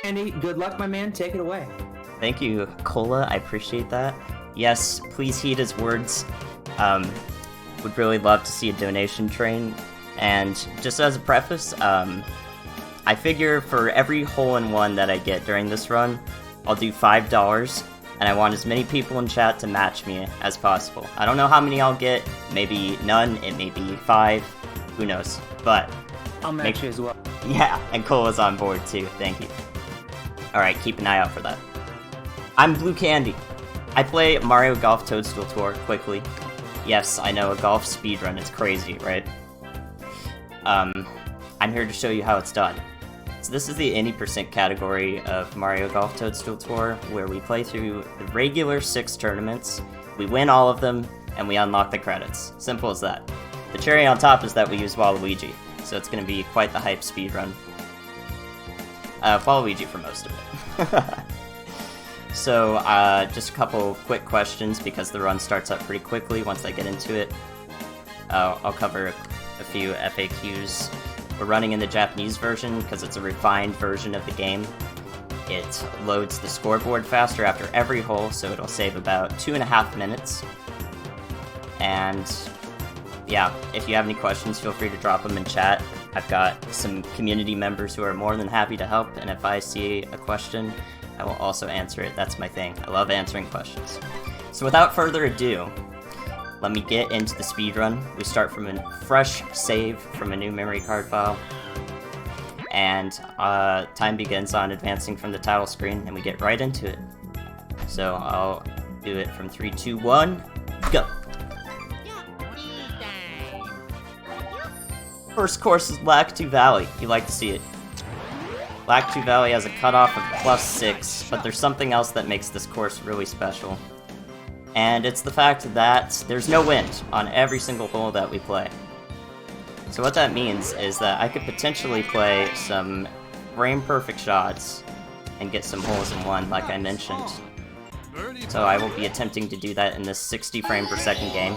Andy, good luck, my man. Take it away. Thank you, Cola. I appreciate that. Yes, please heed his words. Would really love to see a donation train. And just as a preface, I figure for every hole-in-one that I get during this run, I'll do $5, and I want as many people in chat to match me as possible. I don't know how many I'll get, maybe none, it may be 5, who knows, but... I'll match you as well. Yeah, and Cola's on board too, thank you. Alright, keep an eye out for that. I'm Bluekandy. I play Mario Golf Toadstool Tour quickly. Yes, I know, a golf speedrun is crazy, right? I'm here to show you how it's done. So this is the 80% category of Mario Golf Toadstool Tour, where we play through the regular 6 tournaments, we win all of them, and we unlock the credits. Simple as that. The cherry on top is that we use Waluigi, so it's going to be quite the hype speedrun. Waluigi for most of it. So, just a couple quick questions, because the run starts up pretty quickly once I get into it. I'll cover a few FAQs. We're running in the Japanese version because it's a refined version of the game. It loads the scoreboard faster after every hole, so it'll save about 2.5 minutes. And yeah, if you have any questions, feel free to drop them in chat. I've got some community members who are more than happy to help, and if I see a question, I will also answer it. That's my thing. I love answering questions. So without further ado, let me get into the speedrun. We start from a fresh save from a new memory card file. And time begins on advancing from the title screen, and we get right into it. So I'll do it from 3, 2, 1, go! First course is Lakitu Valley. You like to see it. Lakitu Valley has a cutoff of +6, but there's something else that makes this course really special. And it's the fact that there's no wind on every single hole that we play. So what that means is that I could potentially play some frame-perfect shots and get some holes in one, like I mentioned. So I will be attempting to do that in this 60 frame per second game.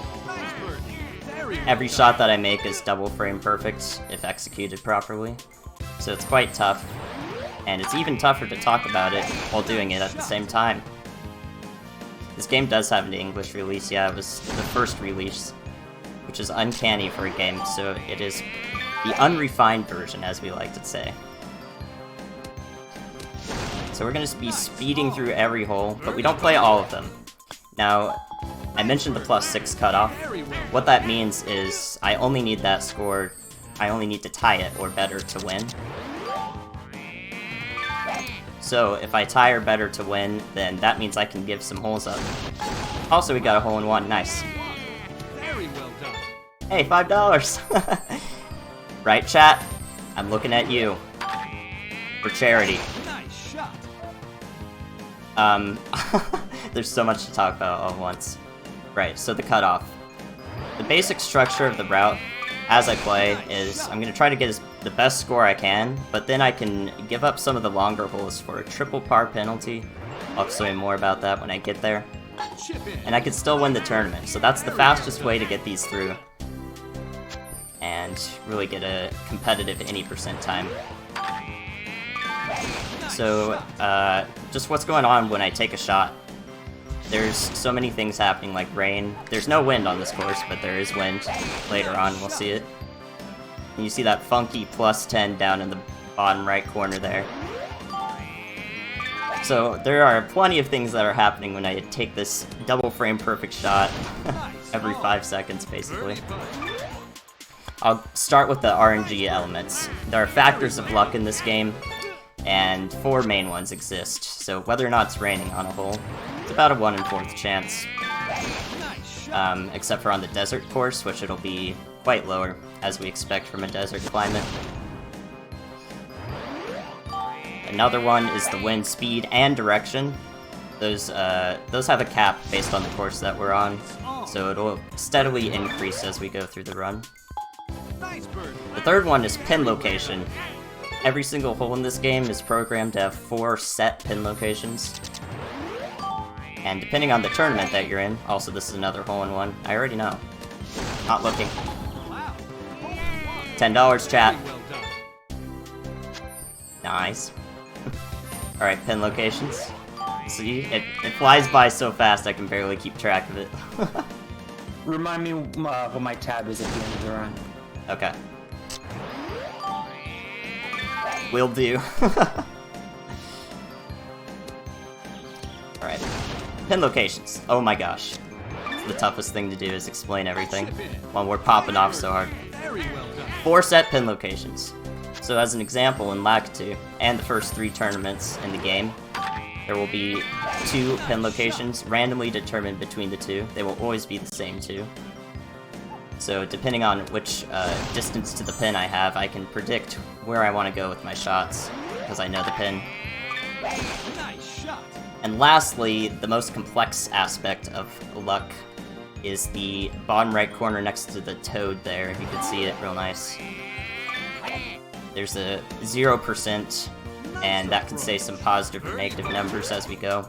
Every shot that I make is double frame perfect, if executed properly. So it's quite tough, and it's even tougher to talk about it while doing it at the same time. This game does have an English release, yeah, it was the first release, which is uncanny for a game, so it is the unrefined version, as we like to say. So we're going to be speeding through every hole, but we don't play all of them. Now, I mentioned the +6 cutoff. What that means is I only need that score, I only need to tie it or better to win. So if I tie or better to win, then that means I can give some holes up. Also, we got a hole-in-one, nice. Very well done. Hey, $5! Right, chat? I'm looking at you. For charity. Nice shot. There's so much to talk about all at once. Right, so the cutoff. The basic structure of the route, as I play, is I'm going to try to get the best score I can, but then I can give up some of the longer holes for a triple par penalty. I'll explain more about that when I get there. And I could still win the tournament, so that's the fastest way to get these through. And really get a competitive 80% time. So, just what's going on when I take a shot. There's so many things happening, like rain. There's no wind on this course, but there is wind. Later on, we'll see it. And you see that funky +10 down in the bottom right corner there. So there are plenty of things that are happening when I take this double frame perfect shot every 5 seconds, basically. I'll start with the RNG elements. There are factors of luck in this game, and 4 main ones exist. So whether or not it's raining on a hole, it's about a 1 in 4th chance. Except for on the desert course, which it'll be quite lower, as we expect from a desert climate. Another one is the wind speed and direction. Those have a cap based on the course that we're on, so it'll steadily increase as we go through the run. The third one is pin location. Every single hole in this game is programmed to have 4 set pin locations. And depending on the tournament that you're in, also this is another hole-in-one, I already know. Not looking. $10, chat. Nice. Alright, pin locations. See, it flies by so fast I can barely keep track of it. Remind me what my tab is at the end of the run. Okay. Will do. Alright. Pin locations. Oh my gosh. The toughest thing to do is explain everything while we're popping off so hard. Very well done. 4 set pin locations. So as an example, in Lag 2, and the first 3 tournaments in the game, there will be 2 pin locations randomly determined between the 2. They will always be the same 2. So depending on which distance to the pin I have, I can predict where I want to go with my shots, because I know the pin. Nice shot. And lastly, the most complex aspect of luck is the bottom right corner next to the toad there, if you can see it real nice. There's a 0%, and that can say some positive or negative numbers as we go.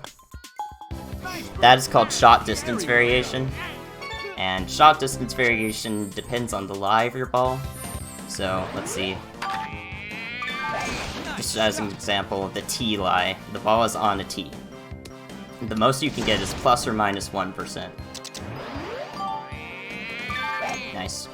That is called shot distance variation, and shot distance variation depends on the lie of your ball. So, let's see. Just as an example, the T lie, the ball is on a T. The most you can get is plus or minus 1%. Nice.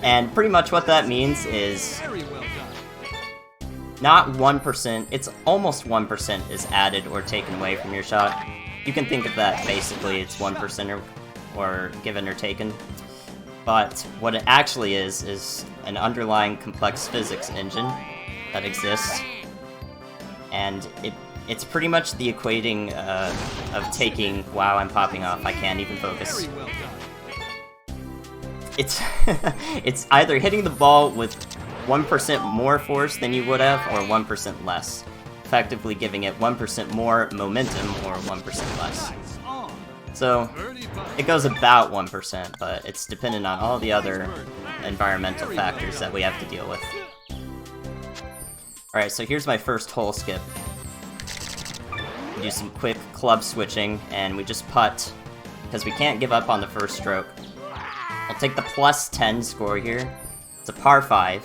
And pretty much what that means is Very well done. not 1%, it's almost 1% is added or taken away from your shot. You can think of that basically, it's 1% or given or taken. But what it actually is an underlying complex physics engine that exists. And it's pretty much the equating of taking, wow, I'm popping off, I can't even focus. Very well done. It's it's either hitting the ball with 1% more force than you would have, or 1% less, effectively giving it 1% more momentum or 1% less. Nice on. So Birdie putt. it goes about 1%, but it's dependent on all the other environmental factors that we have to deal with. Alright, so here's my first hole skip. We do some quick club switching, and we just putt, because we can't give up on the first stroke. I'll take the plus 10 score here. It's a par 5.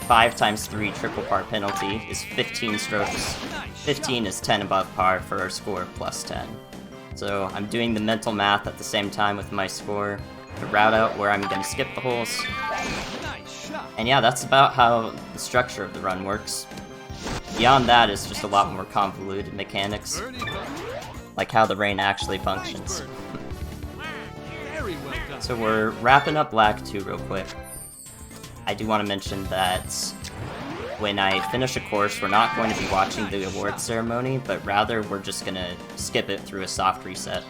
5 times 3 triple par penalty is 15 strokes. 15 is 10 above par for our score plus 10. So I'm doing the mental math at the same time with my score to route out where I'm going to skip the holes. Nice shot. And yeah, that's about how the structure of the run works. Beyond that is just a lot more convoluted mechanics, Birdie putt. like how the rain actually functions. Very well done. So we're wrapping up Lag 2 real quick. I do want to mention that when I finish a course, we're not going to be watching the award ceremony, but rather we're just going to skip it through a soft reset.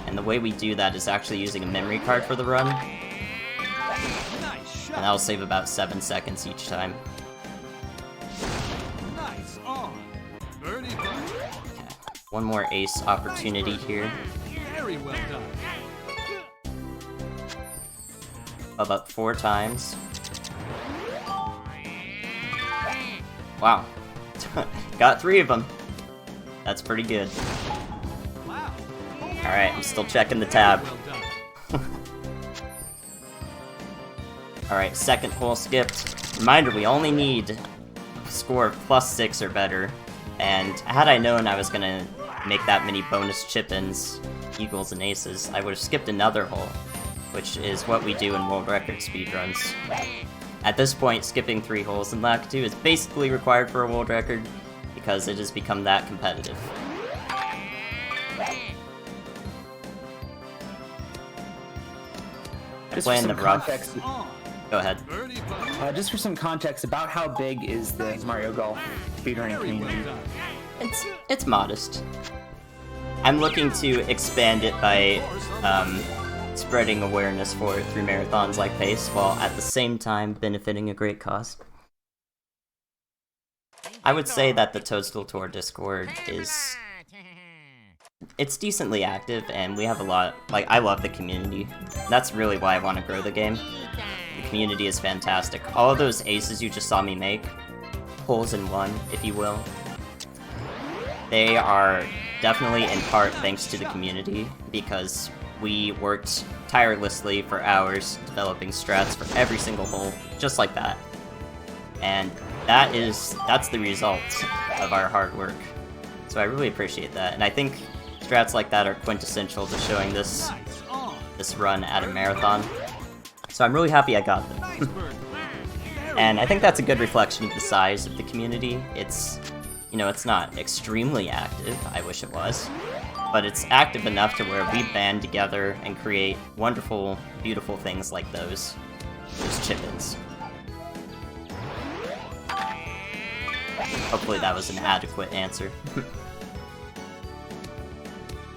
And the way we do that is actually using a memory card for the run, Nice shot. and that'll save about 7 seconds each time. Nice on. Birdie putt. Okay. One more ace opportunity here. Very well done. About 4 times. Wow. Got 3 of them. That's pretty good. Wow. Alright, I'm still checking the tab. Well done. Alright, second hole skipped. Reminder, we only need a score of plus 6 or better. And had I known I was gonna make that many bonus chip-ins, eagles and aces, I would have skipped another hole, which is what we do in world record speedruns. At this point, skipping 3 holes in Lag 2 is basically required for a world record, because it has become that competitive. Just Playing for the some rough. context, On. Go ahead. Birdie putt. just for some context about how big is the Mario Golf speedrunning Very well community. done. It's modest. I'm looking to expand it by spreading awareness for it through marathons like Pace, while at the same time benefiting a great cause. I would say that the Toadstool Tour Discord is... it's decently active, and we have a lot... like, I love the community. That's really why I want to grow the game. The community is fantastic. All of those aces you just saw me make, holes in one, if you will, they are definitely in part thanks to the community, because we worked tirelessly for hours developing strats for every single hole, just like that. And that's the result of our hard work. So I really appreciate that, and I think strats like that are quintessential to showing this run at a marathon. So I'm really happy I got them. And I think that's a good reflection of the size of the community. It's, you know, it's not extremely active, I wish it was, but it's active enough to where we band together and create wonderful, beautiful things like those chip-ins. Hopefully that was an adequate answer.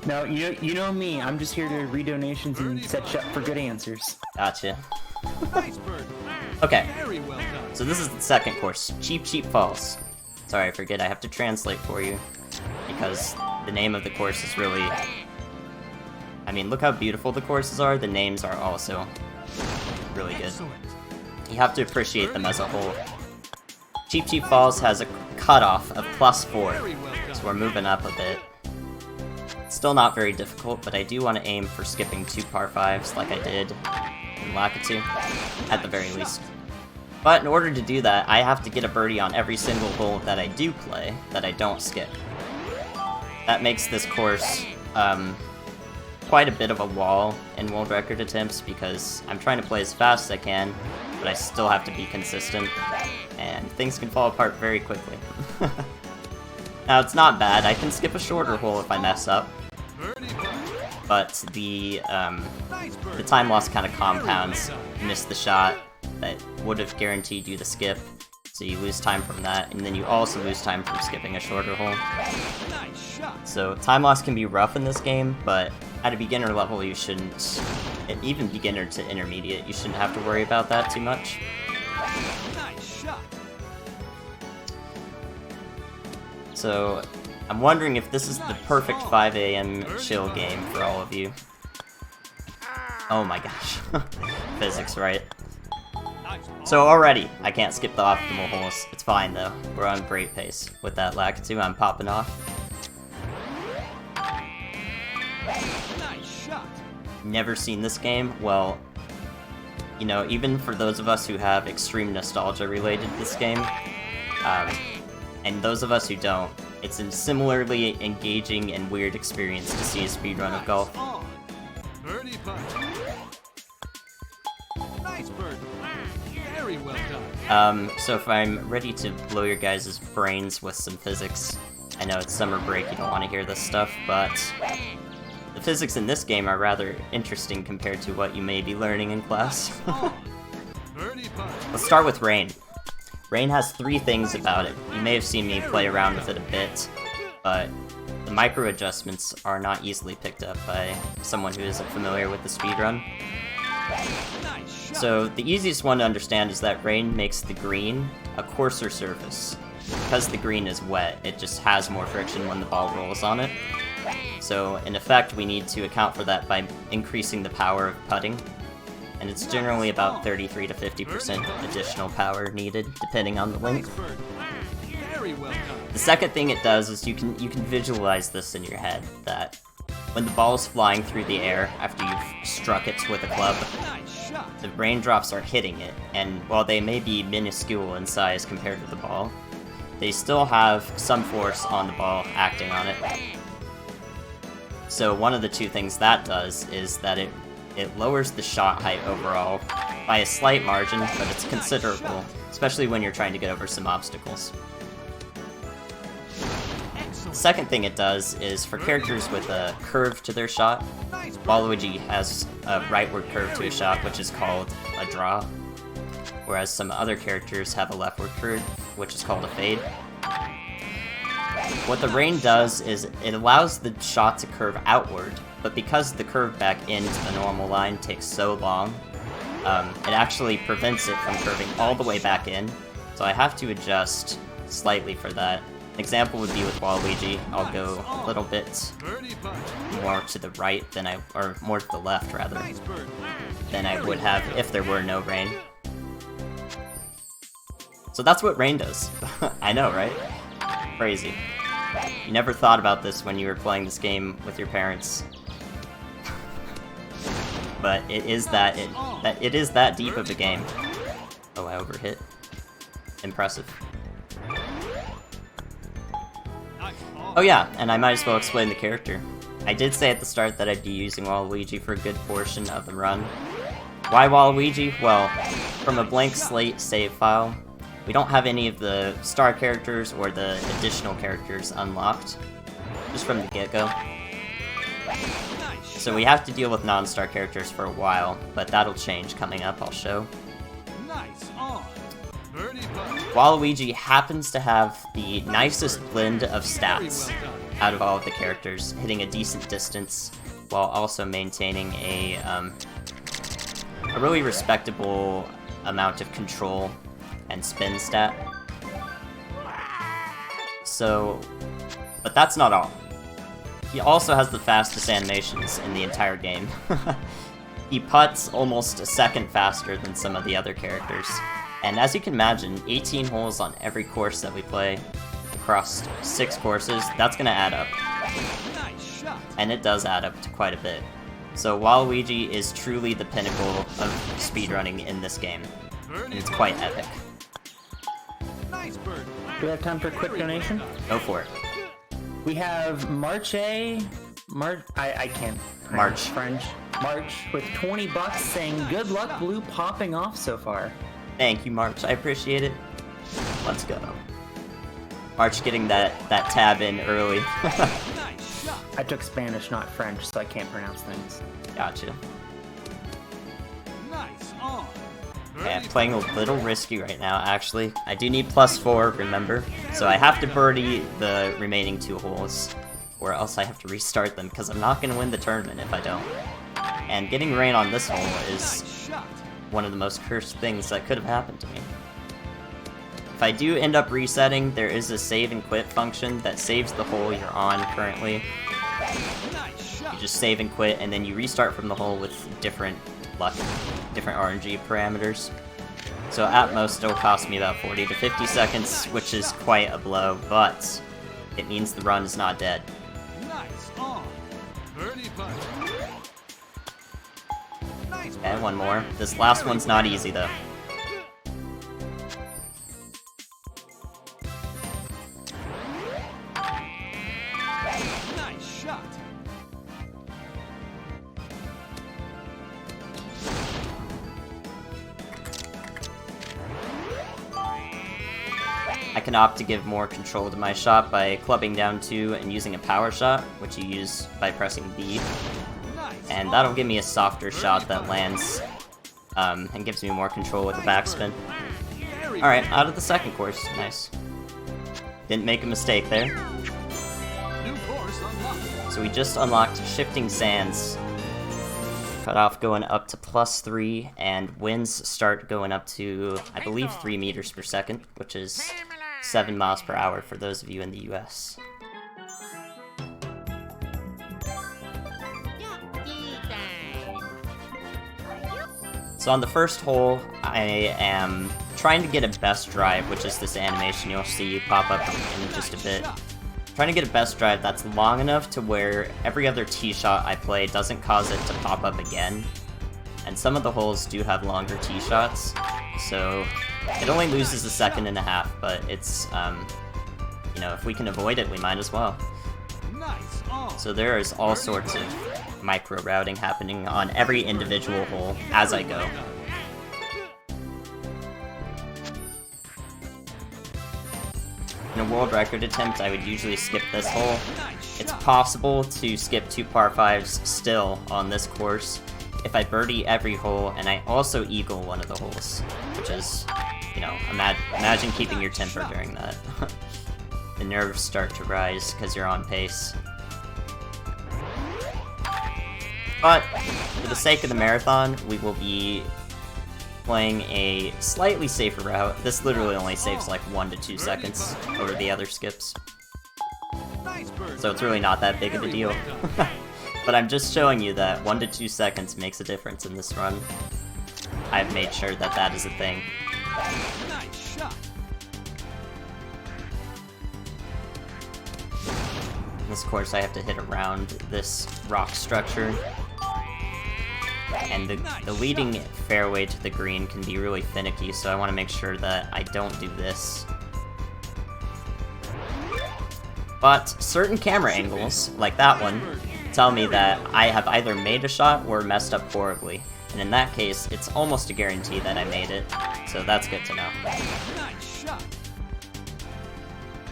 No, you know me. I'm just here to read donations and set you up for good answers. Gotcha. Nice bird. Okay, Very well done. so this is the second course, Cheap Cheap Falls. Sorry, I forget I have to translate for you, because the name of the course is really... I mean, look how beautiful the courses are, the names are also really good. Excellent. You have to appreciate them as a whole. Cheap Cheap Falls has a cutoff of +4, Very well done. so we're moving up a bit. Still not very difficult, but I do want to aim for skipping 2 par 5s like I did in Lakitu, at the very least. But in order to do that, I have to get a birdie on every single hole that I do play, that I don't skip. That makes this course quite a bit of a wall in world record attempts, because I'm trying to play as fast as I can, but I still have to be consistent, and things can fall apart very quickly. Now, it's not bad, I can skip a shorter hole if I mess up, Birdie putt. but the Nice bird. time loss kind of compounds. You miss the shot that would have guaranteed you the skip, so you lose time from that, and then you also lose time from skipping a shorter hole. Nice shot. So time loss can be rough in this game, but at a beginner level you shouldn't, even beginner to intermediate, you shouldn't have to worry about that too much. Nice shot. So I'm wondering if this is the perfect 5 AM chill game for all of you. Oh my gosh. Physics, right? Nice ball. So already, I can't skip the optimal holes. It's fine though. We're on great pace. With that Lakitu, I'm popping off. Nice shot. Never seen this game? Well, you know, even for those of us who have extreme nostalgia related to this game, and those of us who don't, it's a similarly engaging and weird experience to see a speedrun of golf. On. Birdie putt. Nice bird. Very well done. So if I'm ready to blow your guys' brains with some physics, I know it's summer break, you don't want to hear this stuff, but the physics in this game are rather interesting compared to what you may be learning in class. On. Birdie putt. Let's start with rain. Rain has 3 things about it. You may have seen me play around with it a bit, but the micro adjustments are not easily picked up by someone who isn't familiar with the speedrun. Nice shot. So the easiest one to understand is that rain makes the green a coarser surface. Because the green is wet, it just has more friction when the ball rolls on it. So in effect, we need to account for that by increasing the power of putting. And it's generally about 33 to 50% additional power needed, depending on the Nice length. bird. Very well done. The second thing it does is you can visualize this in your head, that when the ball is flying through the air after you've struck it with a club, Nice shot. the raindrops are hitting it, and while they may be minuscule in size compared to the ball, they still have some force on the ball acting on it. So one of the 2 things that does is that it lowers the shot height overall by a slight margin, but it's considerable, especially when you're trying to get over some obstacles. The second thing it does is for characters with a curve to their shot, Nice bird. Waluigi has a rightward curve to his shot, which is called a draw, whereas some other characters have a leftward curve, which is called a fade. What the rain does is it allows the shot to curve outward, but because the curve back into the normal line takes so long, it actually prevents it from curving all the way back in, so I have to adjust slightly for that. An example would be with Waluigi. I'll go a little bit Birdie putt. more to the right than or more to the left rather, Nice bird. than I would have if there were no rain. So that's what rain does. I know, right? Crazy. You never thought about this when you were playing this game with your parents. But it is that deep of a game. Oh, I overhit. impressive. Oh yeah, and I might as well explain the character. I did say at the start that I'd be using Waluigi for a good portion of the run. Why Waluigi? Well, from a blank slate save file, we don't have any of the star characters or the additional characters unlocked, just from the get-go. So we have to deal with non-star characters for a while, but that'll change coming up, I'll show. Waluigi happens to have the nicest blend of stats out of all of the characters, hitting a decent distance while also maintaining a really respectable amount of control and spin stat. So, but that's not all. He also has the fastest animations in the entire game. He putts almost a second faster than some of the other characters. And as you can imagine, 18 holes on every course that we play across 6 courses, that's gonna add up. And it does add up to quite a bit. So Waluigi is truly the pinnacle of speedrunning in this game, and it's quite epic. Do we have time for a quick donation? Go for it. We have I can't pronounce French. March with 20 bucks saying, "Good luck, Blue, popping off so far." Thank you, March. I appreciate it. Let's go. March getting that tab in early. I took Spanish, not French, so I can't pronounce things. Gotcha. Okay, I'm playing a little risky right now, actually. I do need +4, remember? So I have to birdie the remaining 2 holes, or else I have to restart them, because I'm not going to win the tournament if I don't. And getting rain on this hole is one of the most cursed things that could have happened to me. If I do end up resetting, there is a save and quit function that saves the hole you're on currently. You just save and quit, and then you restart from the hole with different luck, different RNG parameters. So at most it'll cost me about 40 to 50 seconds, which is quite a blow, but it means the run is not dead. And one more. This last one's not easy though. I can opt to give more control to my shot by clubbing down 2 and using a power shot, which you use by pressing B. And that'll give me a softer shot that lands and gives me more control with the backspin. Alright, out of the second course. Nice. Didn't make a mistake there. So we just unlocked Shifting Sands. Cutoff going up to +3, and winds start going up to, I believe, 3 meters per second, which is 7 miles per hour for those of you in the US. So on the first hole, I am trying to get a best drive, which is this animation you'll see pop up in just a bit. Trying to get a best drive that's long enough to where every other tee shot I play doesn't cause it to pop up again. And some of the holes do have longer tee shots, so it only loses 1.5 seconds, but it's, you know, if we can avoid it, we might as well. So there is all sorts of micro routing happening on every individual hole as I go. In a world record attempt, I would usually skip this hole. It's possible to skip 2 par 5s still on this course if I birdie every hole and I also eagle one of the holes, which is, you know, imagine keeping your temper during that. The nerves start to rise because you're on pace. But for the sake of the marathon, we will be playing a slightly safer route. This literally only saves like 1 to 2 seconds over the other skips. So it's really not that big of a deal. But I'm just showing you that 1 to 2 seconds makes a difference in this run. I've made sure that that is a thing. In this course I have to hit around this rock structure. And the leading fairway to the green can be really finicky, so I want to make sure that I don't do this. But certain camera angles, like that one, tell me that I have either made a shot or messed up horribly. And in that case, it's almost a guarantee that I made it, so that's good to know.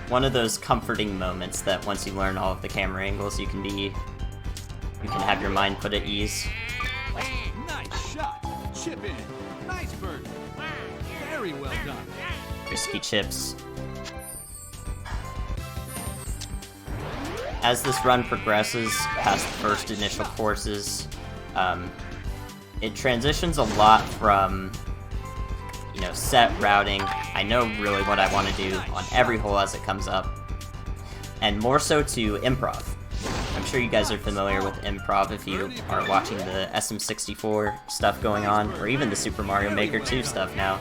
One of those comforting moments that once you learn all of the camera angles, you can have your mind put at ease. Nice shot. Chip in. Nice bird. Very well done. Risky chips. As this run progresses past the first initial courses, it transitions a lot from, you know, set routing. I know really what I want to do on every hole as it comes up, and more so to improv. I'm sure you guys are familiar with improv if you are watching the SM64 stuff going on, or even the Super Mario Maker 2 stuff now.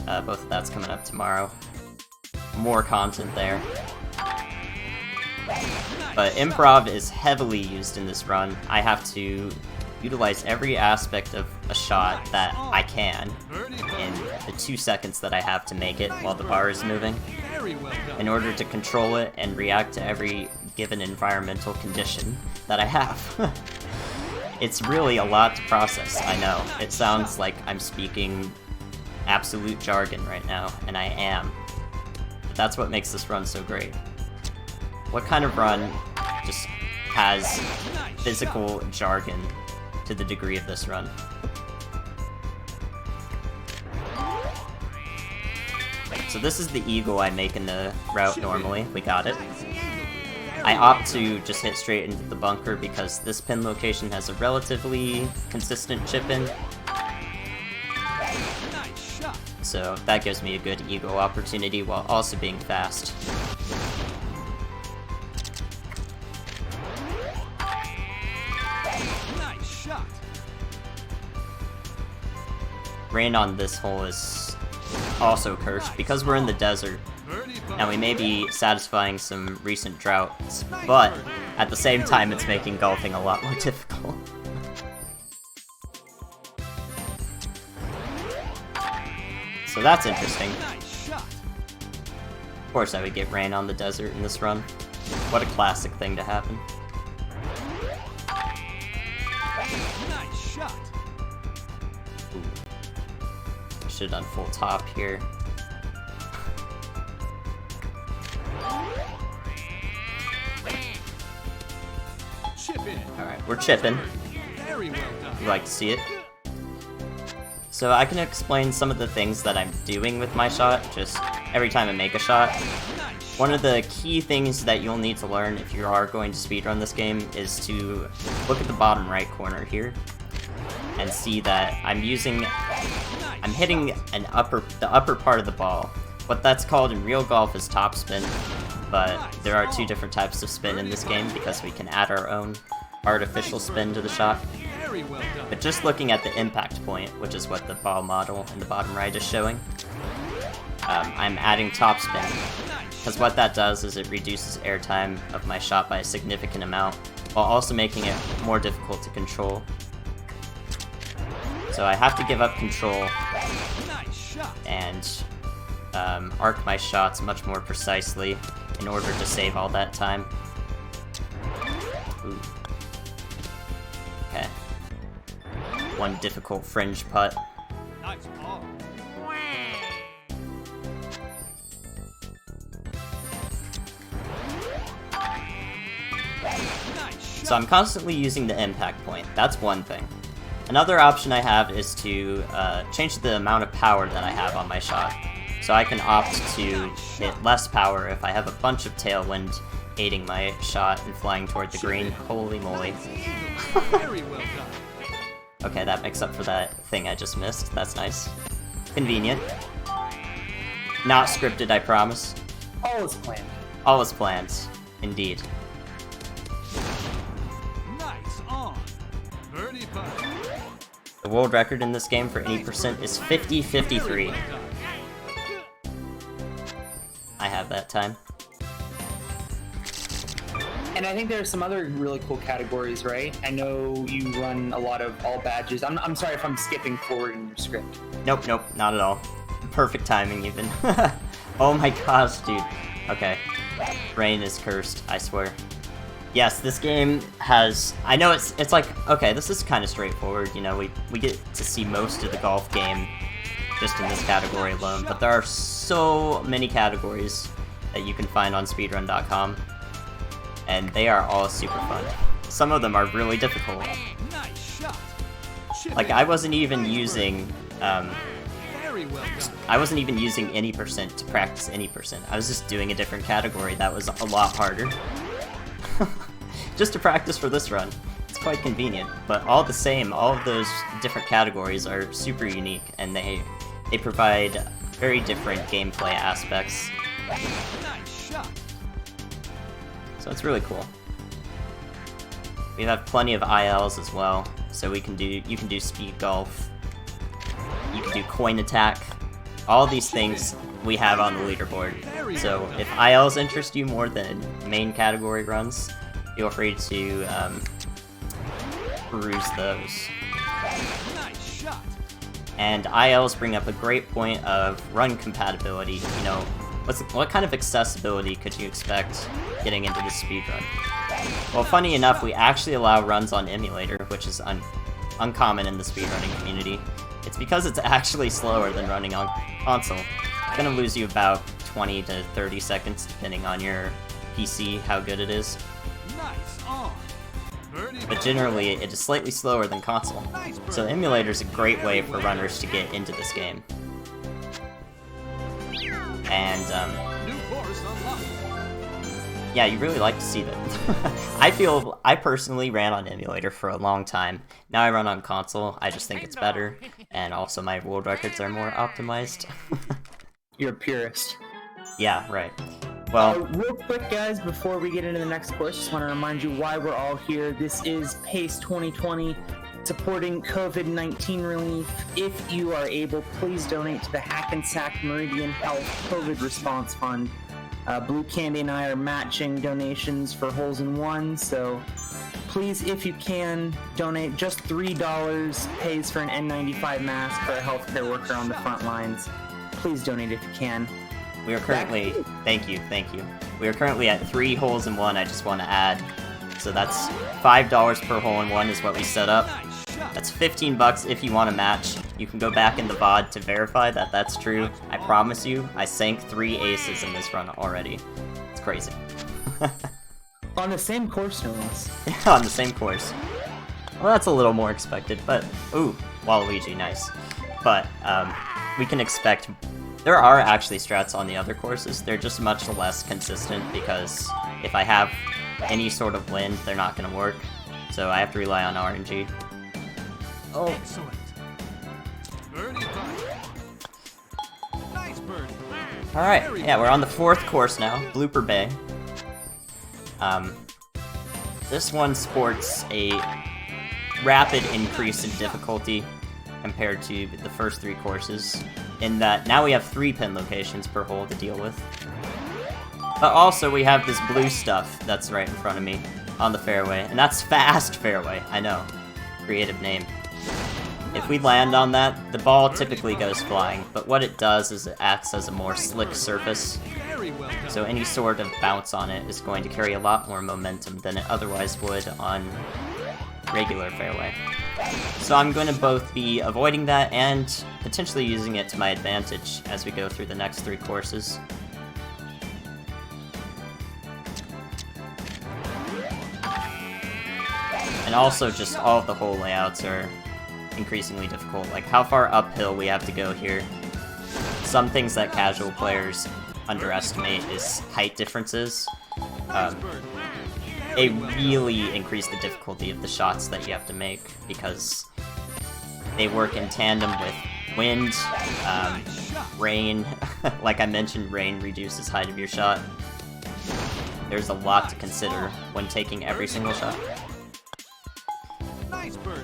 Both of that's coming up tomorrow. More content there. But improv is heavily used in this run. I have to utilize every aspect of a shot that I can in the 2 seconds that I have to make it while the bar is moving, in order to control it and react to every given environmental condition that I have. It's really a lot to process, I know. It sounds like I'm speaking absolute jargon right now, and I am. But that's what makes this run so great. What kind of run just has physical jargon to the degree of this run? So this is the eagle I make in the route normally. We got it. I opt to just hit straight into the bunker because this pin location has a relatively consistent chip in. So that gives me a good eagle opportunity while also being fast. Rain on this hole is also cursed because we're in the desert. Now we may be satisfying some recent droughts, but at the same time it's making golfing a lot more difficult. So that's interesting. Of course I would get rain on the desert in this run. What a classic thing to happen. Should have done full top here. Alright, we're chipping. You like to see it? So I can explain some of the things that I'm doing with my shot, just every time I make a shot. One of the key things that you'll need to learn if you are going to speedrun this game is to look at the bottom right corner here and see that I'm hitting the upper part of the ball. What that's called in real golf is topspin, but there are 2 different types of spin in this game because we can add our own artificial spin to the shot. But just looking at the impact point, which is what the ball model in the bottom right is showing, I'm adding topspin, because what that does is it reduces airtime of my shot by a significant amount, while also making it more difficult to control. So I have to give up control and arc my shots much more precisely in order to save all that time. Ooh. Okay. One difficult fringe putt. Nice ball. So I'm constantly using the impact point. That's one thing. Another option I have is to change the amount of power that I have on my shot. So I can opt to hit less power if I have a bunch of tailwind aiding my shot and flying toward the green. Holy moly. Okay, that makes up for that thing I just missed. That's nice. Convenient. Not scripted, I promise. All is planned. All is planned. Indeed. Nice on. Birdie putt. The world record in this game for 80% is 50-53. I have that time. And I think there are some other really cool categories, right? I know you run a lot of all badges. I'm sorry if I'm skipping forward in your script. Nope, not at all. Perfect timing, even. Oh my gosh, dude. Okay. Rain is cursed, I swear. Yes, this game has... I know it's like, okay, this is kind of straightforward, you know, we get to see most of the golf game just in this category alone, but there are so many categories that you can find on speedrun.com, and they are all super fun. Some of them are really difficult. Nice shot. Like, I wasn't even using, Very well done. I wasn't even using any percent to practice any percent. I was just doing a different category that was a lot harder. Just to practice for this run. It's quite convenient, but all the same, all of those different categories are super unique, and they provide very different gameplay aspects. Nice shot. So it's really cool. We have plenty of ILs as well, so you can do speed golf, you can do coin attack, all these things we have on the leaderboard. So if ILs interest you more than main category runs, feel free to peruse those. Nice shot. And ILs bring up a great point of run compatibility. You know, what kind of accessibility could you expect getting into the speedrun? Well, funny enough, we actually allow runs on emulator, which is uncommon in the speedrunning community. It's because it's actually slower than running on console. It's gonna lose you about 20 to 30 seconds, depending on your PC, how good it is. Nice on. Birdie. But generally, it is slightly slower than console. So emulator is a great way for runners to get into this game. And, New course unlocked. yeah, you really like to see that. I personally ran on emulator for a long time. Now I run on console, I just think it's better, and also my world records are more optimized. You're a purist. Yeah, right. Well, Real quick, guys, before we get into the next course, just want to remind you why we're all here. This is PACE 2020, supporting COVID-19 relief. If you are able, please donate to the Hackensack Meridian Health COVID Response Fund. Bluekandy and I are matching donations for holes in one, so please, if you can, donate. Just $3 pays for an N95 mask for a healthcare worker on the front lines. Please donate if you can. we are currently... Thank you. We are currently at 3 holes in one, I just want to add. So that's $5 per hole in one is what we set up. That's $15 if you want to match. You can go back in the VOD to verify that that's true. I promise you, I sank 3 aces in this run already. It's crazy. On the same course, no less. On the same course. Well, that's a little more expected, but... Ooh, Waluigi, nice. But, we can expect... There are actually strats on the other courses. They're just much less consistent, because if I have any sort of wind, they're not going to work. So I have to rely on RNG. Oh. Excellent. Birdie putt. Nice birdie. Alright, yeah, we're on the 4th course now, Blooper Bay. This one sports a rapid increase in difficulty compared to the first 3 courses, in that now we have 3 pin locations per hole to deal with. But also we have this blue stuff that's right in front of me on the fairway, and that's Fast Fairway, I know. Creative name. If we land on that, the ball typically goes flying, but what it does is it acts as a more slick surface, Very well done. so any sort of bounce on it is going to carry a lot more momentum than it otherwise would on regular fairway. So I'm going to both be avoiding that and potentially using it to my advantage as we go through the next 3 courses. And also just all of the hole layouts are increasingly difficult, like how far uphill we have to go here. Some things that casual players underestimate is height differences. They really increase the difficulty of the shots that you have to make, because they work in tandem with wind, rain. Like I mentioned, rain reduces height of your shot. There's a lot to consider when taking every single shot. Nice birdie.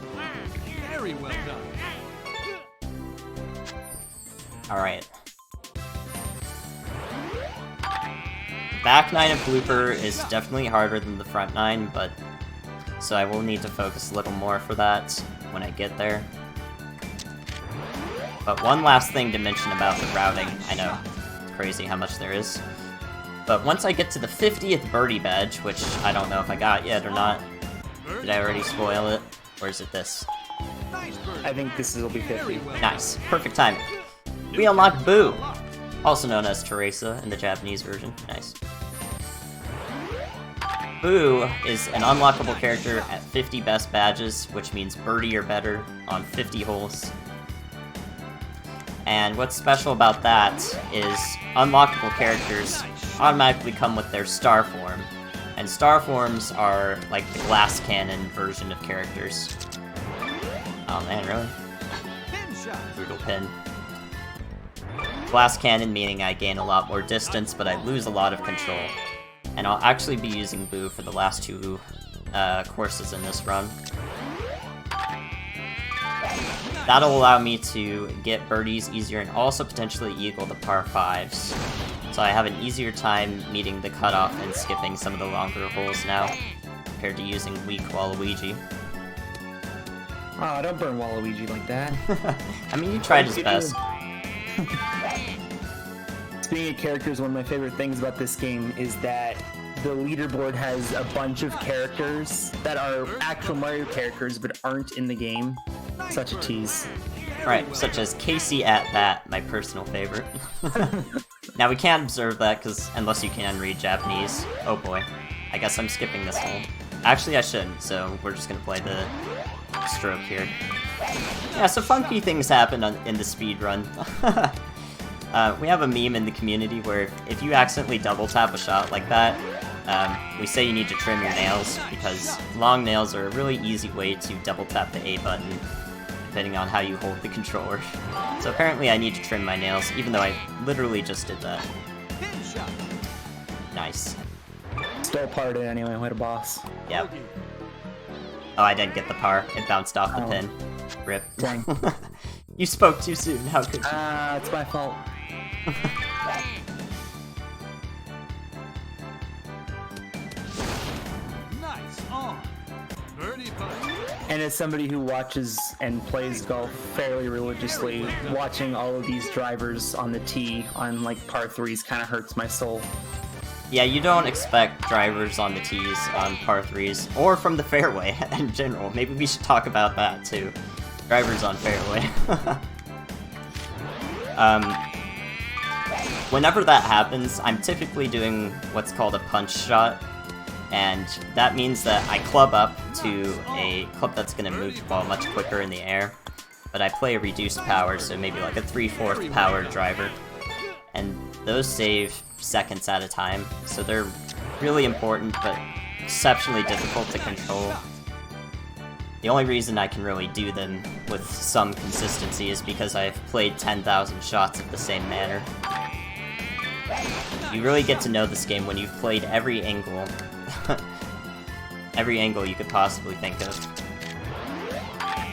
Very well done. Alright. back 9 of blooper is definitely harder than the front 9, but so I will need to focus a little more for that when I get there. But one last thing to mention about the routing. I know, it's crazy how much there is. But once I get to the 50th birdie badge, which I don't know if I got yet or not. Did I already spoil it? Or is it this? I think this will be 50. Nice. Perfect timing. We unlock Boo! Also known as Teresa in the Japanese version. Nice. Boo is an unlockable character at 50 best badges, which means birdie or better on 50 holes. And what's special about that is unlockable characters automatically come with their star form. And star forms are like the glass cannon version of characters. Oh man, really? Brutal pin. Glass cannon meaning I gain a lot more distance, but I lose a lot of control. And I'll actually be using Boo for the last 2 courses in this run. That'll allow me to get birdies easier and also potentially eagle the par 5s. So I have an easier time meeting the cutoff and skipping some of the longer holes now, compared to using weak Waluigi. Oh, don't burn Waluigi like that. I mean, you tried his best. Speaking of characters, one of my favorite things about this game is that the leaderboard has a bunch of characters that are actual Mario characters but aren't in the game. Such a tease. Right, such as Casey at That, my personal favorite. Now we can't observe that because unless you can read Japanese. Oh boy. I guess I'm skipping this hole. Actually, I shouldn't, so we're just gonna play the stroke here. Yeah, so funky things happen in the speedrun. We have a meme in the community where if you accidentally double tap a shot like that, we say you need to trim your nails because long nails are a really easy way to double tap the A button depending on how you hold the controller. So apparently I need to trim my nails even though I literally just did that. Nice. Still parted anyway, what a boss. Yep. Oh, I didn't get the par. It bounced off the pin. Rip. Dang. You spoke too soon. How could you? It's my fault. Nice on. Birdie putt. And as somebody who watches and plays golf fairly religiously, watching all of these drivers on the tee on like par 3s kind of hurts my soul. Yeah, you don't expect drivers on the tees on par 3s, or from the fairway in general. Maybe we should talk about that too. Drivers on fairway. Whenever that happens, I'm typically doing what's called a punch shot, and that means that I club up to a club that's going to move the ball much quicker in the air, but I play a reduced power, so maybe like a 3/4 power driver, and those save seconds at a time, so they're really important, but exceptionally difficult to control. The only reason I can really do them with some consistency is because I've played 10,000 shots of the same manner. You really get to know this game when you've played every angle, every angle you could possibly think of.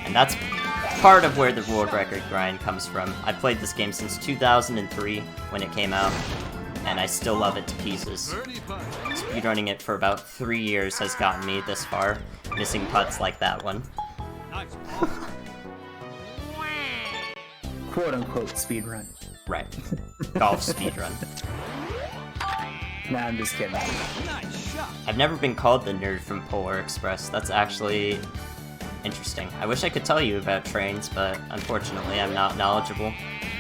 And that's part of where the world record grind comes from. I've played this game since 2003 when it came out, and I still love it to pieces. Speedrunning it for about 3 years has gotten me this far, missing putts like that one. Quote-unquote speedrun. Right. Golf speedrun. Nah, I'm just kidding. I've never been called the nerd from Polar Express. That's actually interesting. I wish I could tell you about trains, but unfortunately I'm not knowledgeable.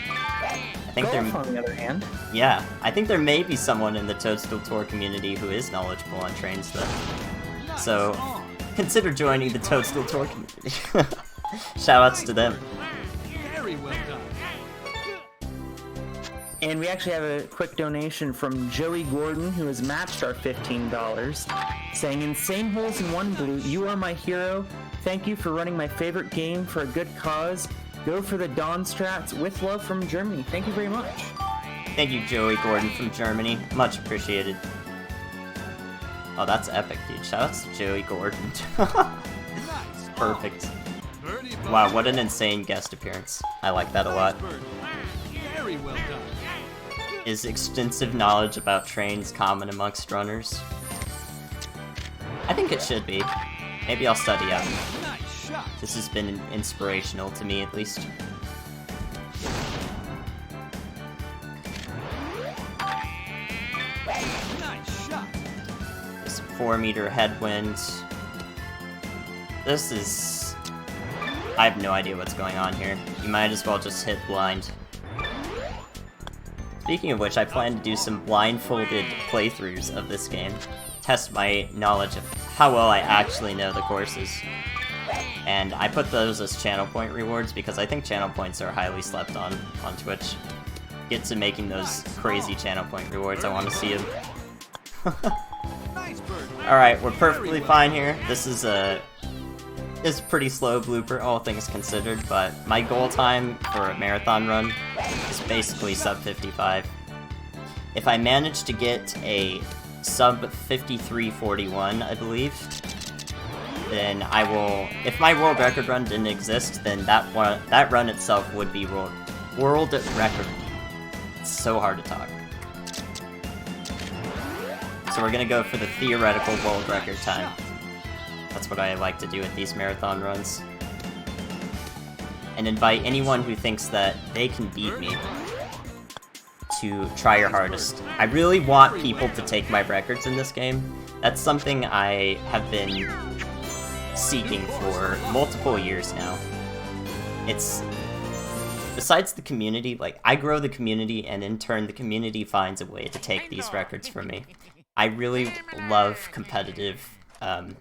I think Golf, on the other hand. Yeah, I think there may be someone in the Toadstool Tour community who is knowledgeable on trains, though. So, consider joining the Toadstool Tour community. Shoutouts to them. Very well done. And we actually have a quick donation from Joey Gordon, who has matched our $15, saying, "Insane holes in one blue, you are my hero. Thank you for running my favorite game for a good cause. Go for the Dawn Strats with love from Germany." Thank you very much. Thank you, Joey Gordon from Germany. Much appreciated. Oh, that's epic, dude. Shoutouts to Joey Gordon. Perfect. Wow, what an insane guest appearance. I like that a lot. Very well done. Is extensive knowledge about trains common amongst runners? I think it should be. Maybe I'll study up. Nice shot. This has been inspirational to me, at least. Nice shot. This 4-meter headwind. This is... I have no idea what's going on here. You might as well just hit blind. Speaking of which, I plan to do some blindfolded playthroughs of this game. Test my knowledge of how well I actually know the courses. And I put those as channel point rewards because I think channel points are highly slept on Twitch. Get to making those crazy channel point rewards, I want to see them. Nice bird. Alright, we're perfectly fine here. This is a pretty slow blooper, all things considered, but my goal time for a marathon run is basically sub 55. If I manage to get a sub 53:41, I believe, then I will... If my world record run didn't exist, then that run itself would be world record. It's so hard to talk. So we're gonna go for the theoretical world record time. That's what I like to do with these marathon runs. And invite anyone who thinks that they can beat me to try your hardest. I really want people to take my records in this game. That's something I have been seeking for multiple years now. It's... Besides the community, like, I grow the community, and in turn the community finds a way to take these records from me. I really love competitive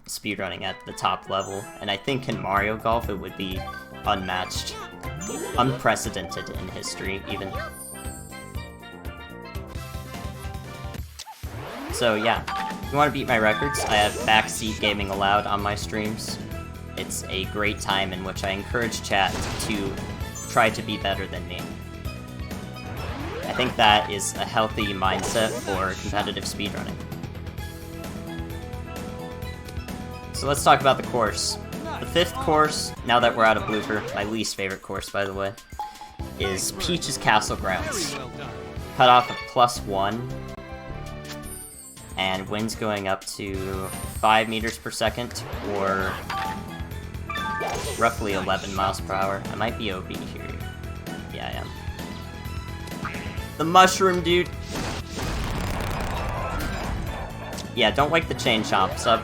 speedrunning at the top level, and I think in Mario Golf it would be unmatched. Unprecedented in history, even. So yeah, if you want to beat my records, I have Backseat Gaming Allowed on my streams. It's a great time in which I encourage chat to try to be better than me. I think that is a healthy mindset for competitive speedrunning. So let's talk about the course. The 5th course, now that we're out of blooper, my least favorite course by the way, is Peach's Castle Grounds. Cut off of +1, and winds going up to 5 meters per second, or roughly 11 miles per hour. I might be OB here. Yeah, I am. The mushroom, dude! Yeah, don't wake the chain chomps up.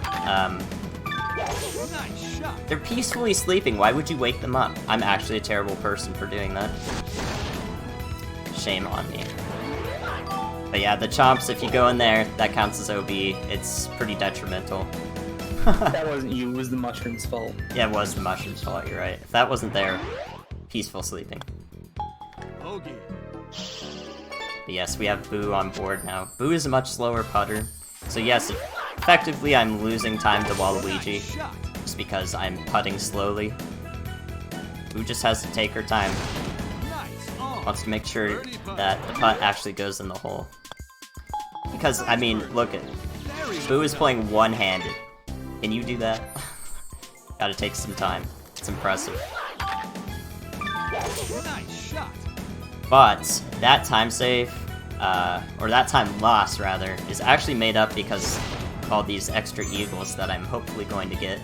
They're peacefully sleeping, why would you wake them up? I'm actually a terrible person for doing that. Shame on me. But yeah, the chomps, if you go in there, that counts as OB. It's pretty detrimental. That wasn't you, it was the mushroom's fault. Yeah, it was the mushroom's fault, you're right. If that wasn't there, peaceful sleeping. Okay. But yes, we have Boo on board now. Boo is a much slower putter. So yes, effectively I'm losing time to Waluigi, just because I'm putting slowly. Boo just has to take her time. Wants to make sure that the putt actually goes in the hole. Because, I mean, look at... Boo is playing one-handed. Can you do that? Gotta take some time. It's impressive. But, that time save, or that time loss, rather, is actually made up because of all these extra eagles that I'm hopefully going to get.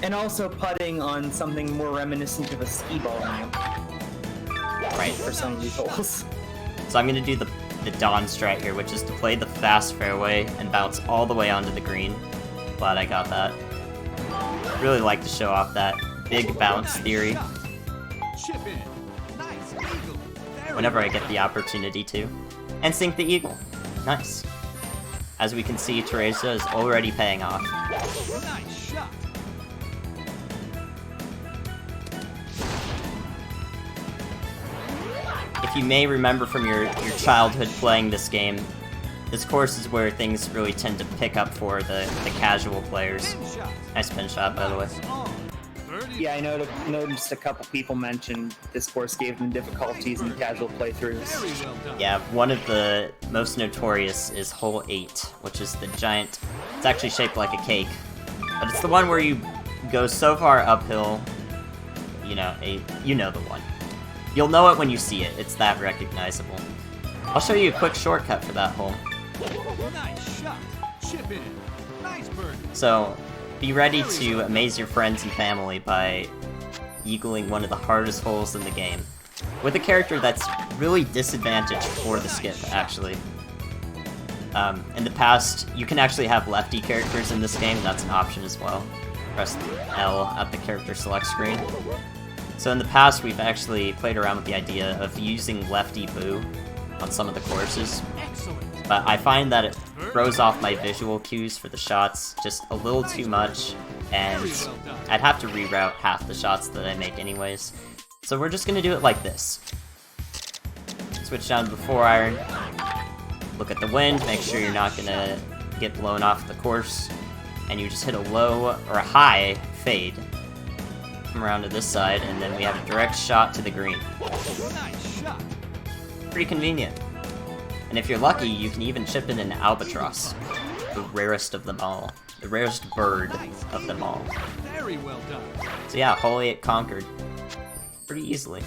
And also putting on something more reminiscent of a skee ball now. Right. For some of these holes. So I'm gonna do the Dawn strat here, which is to play the fast fairway and bounce all the way onto the green. Glad I got that. Really like to show off that big bounce theory whenever I get the opportunity to. And sink the eagle. Nice. As we can see, Teresa is already paying off. Nice shot. If you may remember from your childhood playing this game, this course is where things really tend to pick up for the casual players. Nice pin shot, by the way. Yeah, I noticed a couple people mentioned this course gave them difficulties in casual playthroughs. Yeah, one of the most notorious is hole 8, which is the giant... It's actually shaped like a cake. But it's the one where you go so far uphill, you know the one. You'll know it when you see it. It's that recognizable. I'll show you a quick shortcut for that hole. Nice shot. Chip in. Nice bird. So, be ready to amaze your friends and family by eagling one of the hardest holes in the game. With a character that's really disadvantaged for the skip, actually. In the past, you can actually have lefty characters in this game, that's an option as well. Press L at the character select screen. So in the past, we've actually played around with the idea of using lefty boo on some of the courses. Excellent. But I find that it throws off my visual cues for the shots just a little too much, and I'd have to reroute half the shots that I make anyways. So we're just gonna do it like this. Switch down to the 4-iron, look at the wind, make sure you're not gonna get blown off the course, and you just hit a low or a high fade. Come around to this side, and then we have a direct shot to the green. Nice shot. Pretty convenient. And if you're lucky, you can even chip in an albatross, the rarest of them all. The rarest bird of them all. Very well done. So yeah, hole 8 conquered. Pretty easily.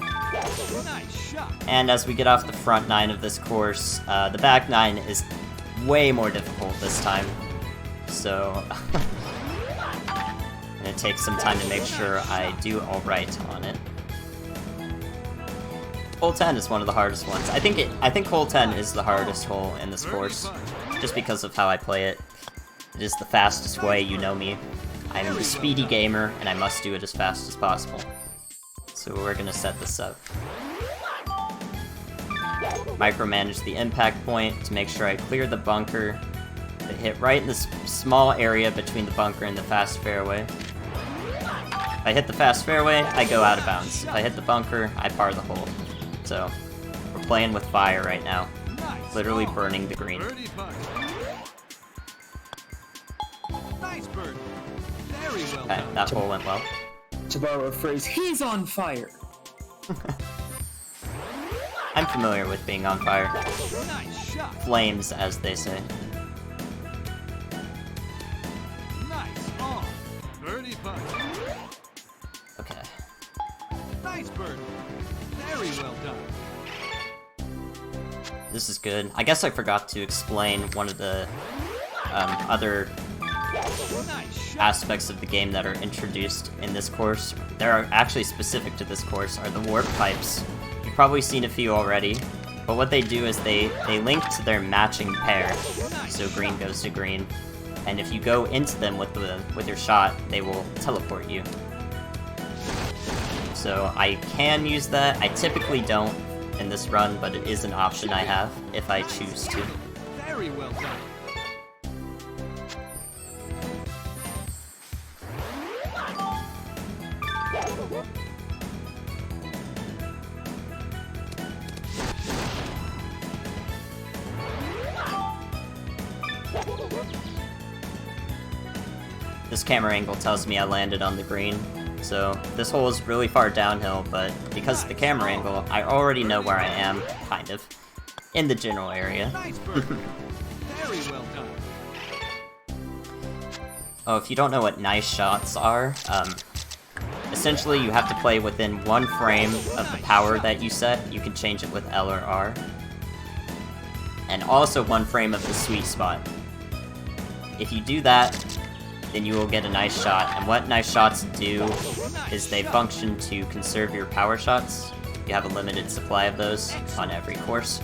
Nice shot. And as we get off the front 9 of this course, the back 9 is way more difficult this time. So, I'm gonna take some time to make sure I do alright on it. Hole 10 is one of the hardest ones. I think hole 10 is the hardest hole in this course, just because of how I play it. It is the fastest way, you know me. I'm a speedy gamer, and I must do it as fast as possible. So we're gonna set this up. Micromanage the impact point to make sure I clear the bunker. To hit right in this small area between the bunker and the fast fairway. If I hit the fast fairway, I go out of bounds. If I hit the bunker, I par the hole. So, we're playing with fire right now. Literally burning the green. Birdie putt. Nice bird. Very well Okay, done. that hole went well. To borrow a phrase, he's on fire. I'm familiar with being on fire. Nice shot. Flames, as they say. Nice on. Birdie putt. Okay. Nice bird. Very well done. This is good. I guess I forgot to explain one of the other Nice shot. aspects of the game that are introduced in this course. They're actually specific to this course, are the warp pipes. You've probably seen a few already, but what they do is they link to their matching pair. So green goes to green, and if you go into them with your shot, they will teleport you. So I can use that. I typically don't in this run, but it is an option I have if I choose to. Very well done. This camera angle tells me I landed on the green, so this hole is really far downhill, but because of the camera angle, I already know where I am, kind of, in the general area. Nice bird. Very well done. Oh, if you don't know what nice shots are, essentially you have to play within 1 frame of the power that you set. You can change it with L or R. And also 1 frame of the sweet spot. If you do that, then you will get a nice shot, and what nice shots do is they function to conserve your power shots. You have a limited supply of those on every course.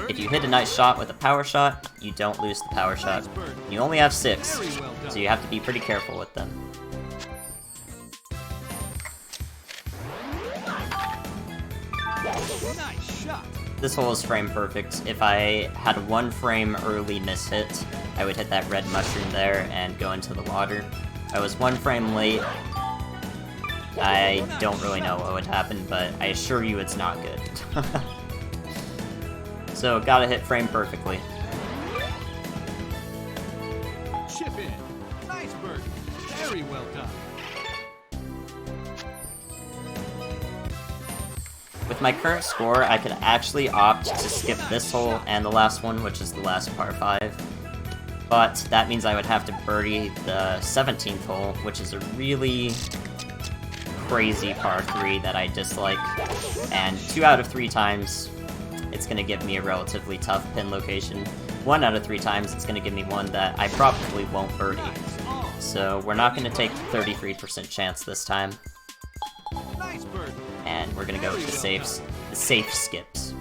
If you hit a nice shot with a power shot, you don't lose the power shot. You only have 6, so you have to be pretty careful with them. Nice shot. This hole is frame perfect. If I had 1 frame early miss hit, I would hit that red mushroom there and go into the water. If I was 1 frame late, I don't really know what would happen, but I assure you it's not good. So, gotta hit frame perfectly. Chip in. Nice bird. Very well done. With my current score, I could actually opt to skip this hole and the last one, which is the last par 5. But that means I would have to birdie the 17th hole, which is a really crazy par 3 that I dislike, and 2 out of 3 times it's going to give me a relatively tough pin location. 1 out of 3 times it's going to give me one that I probably won't birdie. So we're not going to take the 33% chance this time. And we're going to go with the safe skips.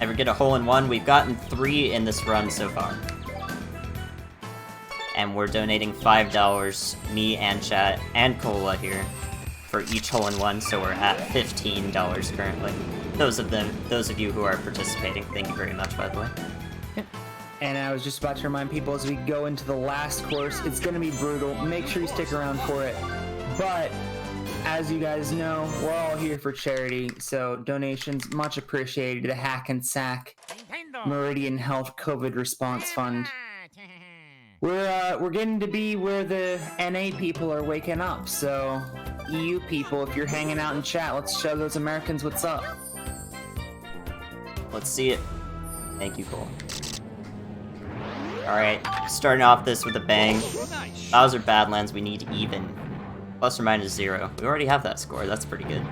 Ever get a hole-in-one? We've gotten 3 in this run so far. And we're donating $5, me and chat, and Cola here, for each hole-in-one, so we're at $15 currently. Those of you who are participating, thank you very much, by the way. And I was just about to remind people as we go into the last course, it's going to be brutal. Make sure you stick around for it. But as you guys know, we're all here for charity, so donations much appreciated to the Hack and Sack Meridian Health COVID Response Fund. We're getting to be where the NA people are waking up, so EU people, if you're hanging out in chat, let's show those Americans what's up. Let's see it. Thank you, Cole. Alright, starting off this with a bang. Bowser Badlands, we need even. Plus or minus 0. We already have that score, that's pretty good.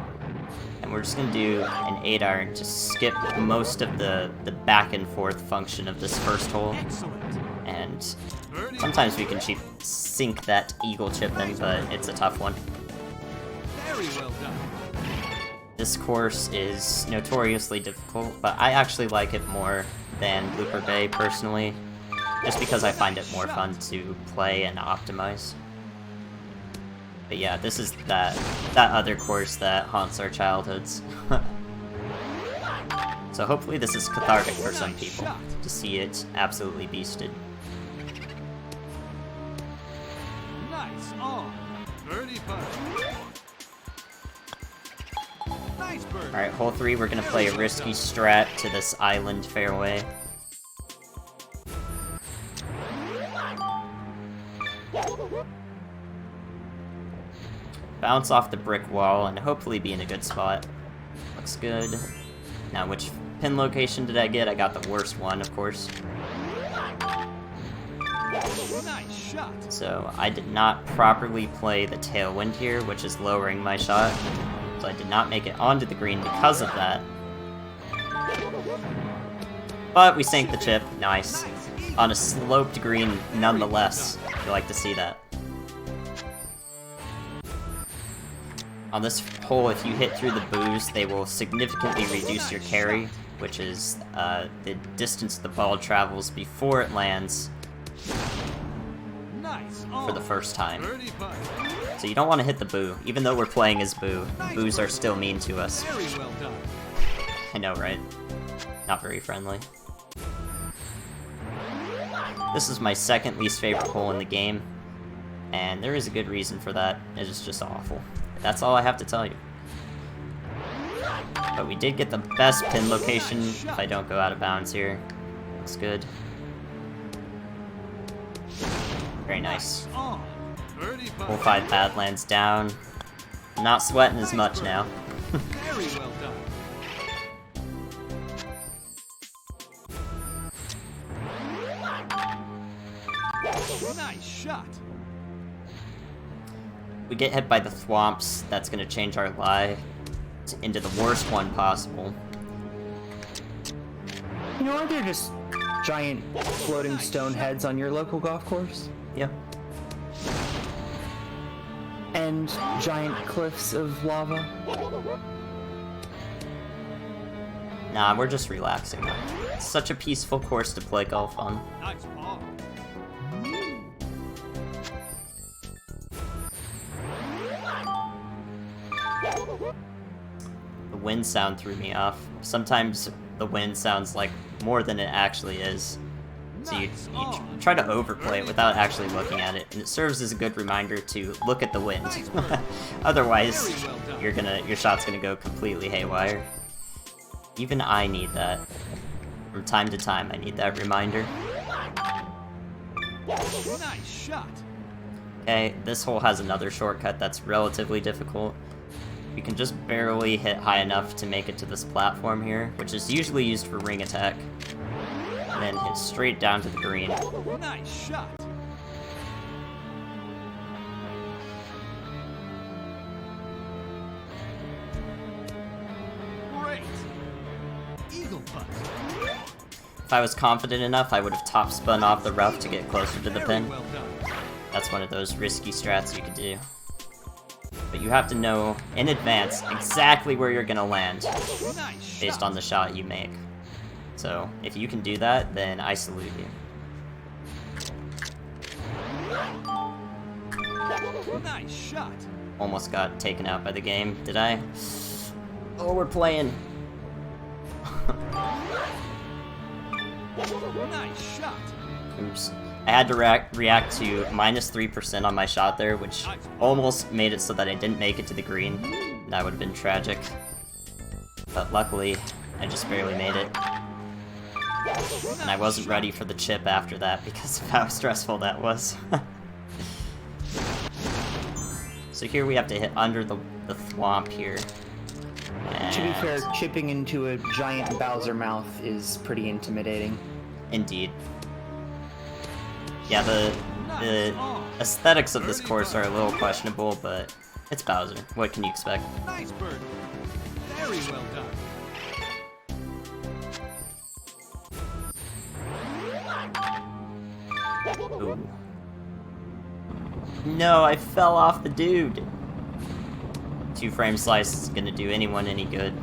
And we're just gonna do an 8-iron to skip most of the back and forth function of this first hole. And sometimes we can sink that eagle chip in, but it's a tough one. Very well done. This course is notoriously difficult, but I actually like it more than Blooper Bay personally, just because I find it more fun to play and optimize. But yeah, this is that other course that haunts our childhoods. So hopefully this is cathartic for some people, to see it absolutely beasted. Nice on. Birdie putt. Nice bird. Alright, hole 3, we're gonna play a risky strat to this island fairway. Bounce off the brick wall and hopefully be in a good spot. Looks good. Now, which pin location did I get? I got the worst one, of course. Nice shot. So I did not properly play the tailwind here, which is lowering my shot. So I did not make it onto the green because of that. But we sank the chip. Nice. On a sloped green, nonetheless. You like to see that. On this hole, if you hit through the boos, they will significantly reduce your carry, which is the distance the ball travels before it lands for the first time. So you don't want to hit the boo, even though we're playing as boo. Boos are still mean to us. I know, right? Not very friendly. This is my second least favorite hole in the game, and there is a good reason for that. It is just awful. That's all I have to tell you. But we did get the best pin location if I don't go out of bounds here. Looks good. Very nice. Hole 5 Badlands down. Not sweating as much now. Very well done. Nice shot. We get hit by the thwomps, that's gonna change our lie into the worst one possible. You know, aren't there just giant floating stone heads on your local golf course? Yep. And giant cliffs of lava? Nah, we're just relaxing. It's such a peaceful course to play golf on. Nice ball. The wind sound threw me off. Sometimes the wind sounds like more than it actually is. So you try to overplay it without actually looking at it, and it serves as a good reminder to look at the wind. Otherwise, your shot's gonna go completely haywire. Even I need that. From time to time, I need that reminder. Nice shot. Okay, this hole has another shortcut that's relatively difficult. You can just barely hit high enough to make it to this platform here, which is usually used for ring attack. And then hit straight down to the green. Nice shot. putt. If I was confident enough, I would have top spun off the rough to get closer to the Very pin. well done. That's one of those risky strats you could do. But you have to know in advance exactly where you're gonna land Nice based shot. on the shot you make. So if you can do that, then I salute you. Nice shot. Almost got taken out by the game, did I? Oh, we're playing. Nice shot. Oops. I had to react to -3% on my shot there, which almost made it so that I didn't make it to the green. That would have been tragic. But luckily, I just barely made it. And I wasn't ready for the chip after that because of how stressful that was. So here we have to hit under the thwomp here. To be fair, And- chipping into a giant Bowser mouth is pretty intimidating. Indeed. Yeah, the aesthetics of this course are a little questionable, but it's Bowser. What can you expect? Nice bird. Very well done. Ooh. No, I fell off the dude. 2-frame slice isn't gonna do anyone any good.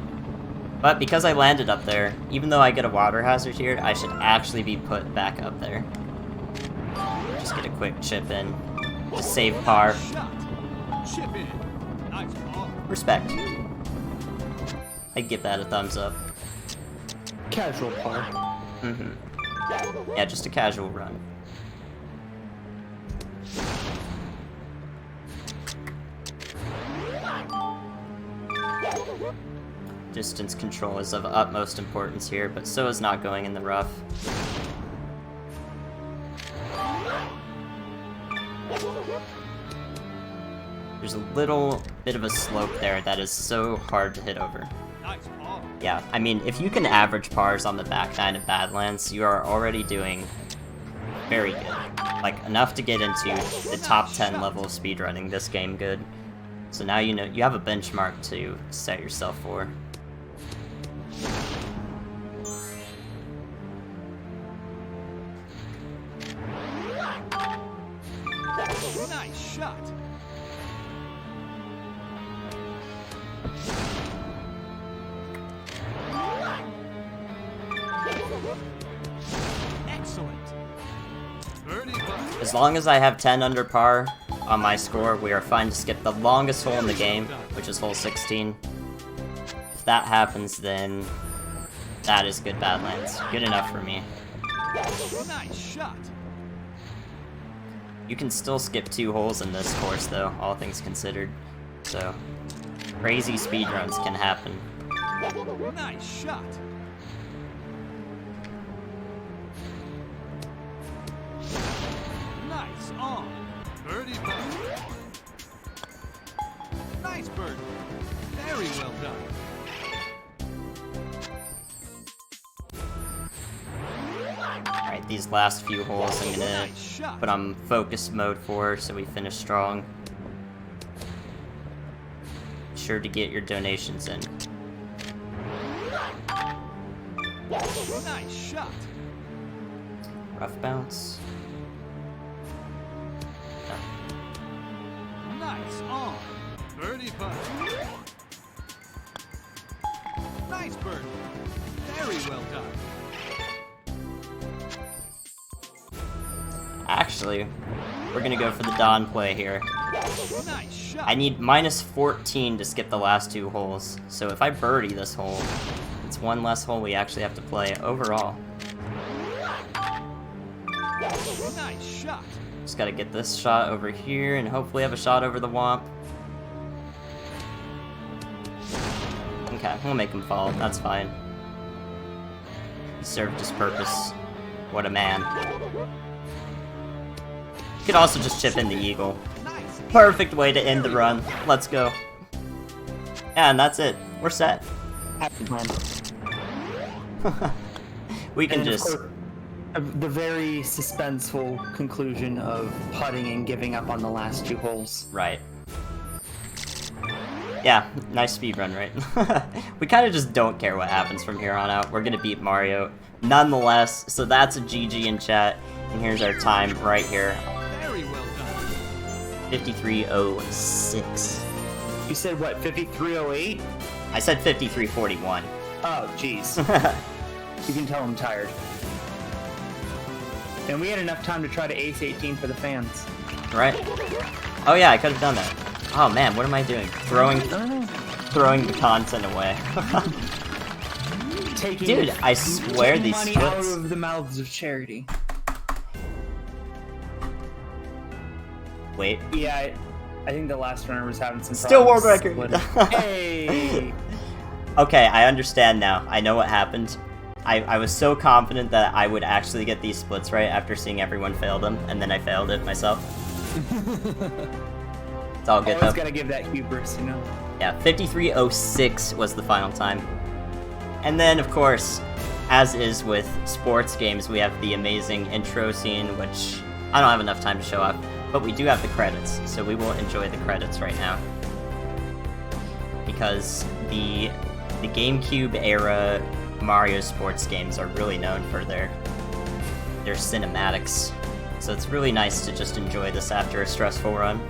But because I landed up there, even though I get a water hazard here, I should actually be put back up there. Just get a quick chip in to save par. Nice shot. Chip in. Nice ball. Respect. I'd give that a thumbs up. Casual par. Mm-hmm. Yeah, just a casual run. Distance control is of utmost importance here, but so is not going in the rough. There's a little bit of a slope there that is so hard to hit over. Nice ball. Yeah, I mean, if you can average pars on the back nine of Badlands, you are already doing very good. Like, enough to get into the top 10 level of speedrunning this game good. So now you know you have a benchmark to set yourself for. Nice shot. Excellent. Birdie putt. As long as I have 10 under par on my score, we are fine to skip the longest hole in the game, which is hole 16. If that happens, then that is good Badlands. Good enough for me. Nice shot. You can still skip 2 holes in this course, though, all things considered. So, crazy speedruns can happen. Nice shot. Nice on. Birdie putt. Nice bird. Very well done. Alright, these last few holes I'm gonna Nice shot. put on focus mode for so we finish strong. Sure to get your donations in. Nice shot. Rough bounce. Nice on. Birdie putt. Nice bird. Very well done. Actually, we're gonna go for the Dawn play here. Nice shot. I need -14 to skip the last 2 holes, so if I birdie this hole, it's 1 less hole we actually have to play overall. Nice shot. Just gotta get this shot over here and hopefully have a shot over the womp. Okay, we'll make him fall, that's fine. He served his purpose. What a man. You could also just chip in the eagle. Nice. Perfect way to end the run. Let's go. Yeah, and that's it. We're set. Happy plan. We can And of just... course, the very suspenseful conclusion of putting and giving up on the last 2 holes. Right. Yeah, nice speedrun, right? We kind of just don't care what happens from here on out. We're gonna beat Mario nonetheless, so that's a GG in chat. And here's our time right here. Very well done. 53:06. You said what, 53:08? I said 53:41. Oh, jeez. You can tell I'm tired. And we had enough time to try to ace 18 for the fans. Right? Oh yeah, I could have done that. Oh man, what am I doing? Throwing the content away. Dude, I swear these money splits. out of the mouths of charity. Wait. Yeah, I think the last runner was having some Still world problems. record. Hey. Okay, I understand now. I know what happened. I was so confident that I would actually get these splits right after seeing everyone fail them, and then I failed it myself. It's all good Always though. gotta give that hubris, you know. Yeah, 53:06 was the final time. And then, of course, as is with sports games, we have the amazing intro scene, which I don't have enough time to show off, but we do have the credits, so we will enjoy the credits right now. Because the GameCube era Mario sports games are really known for their cinematics, so it's really nice to just enjoy this after a stressful run,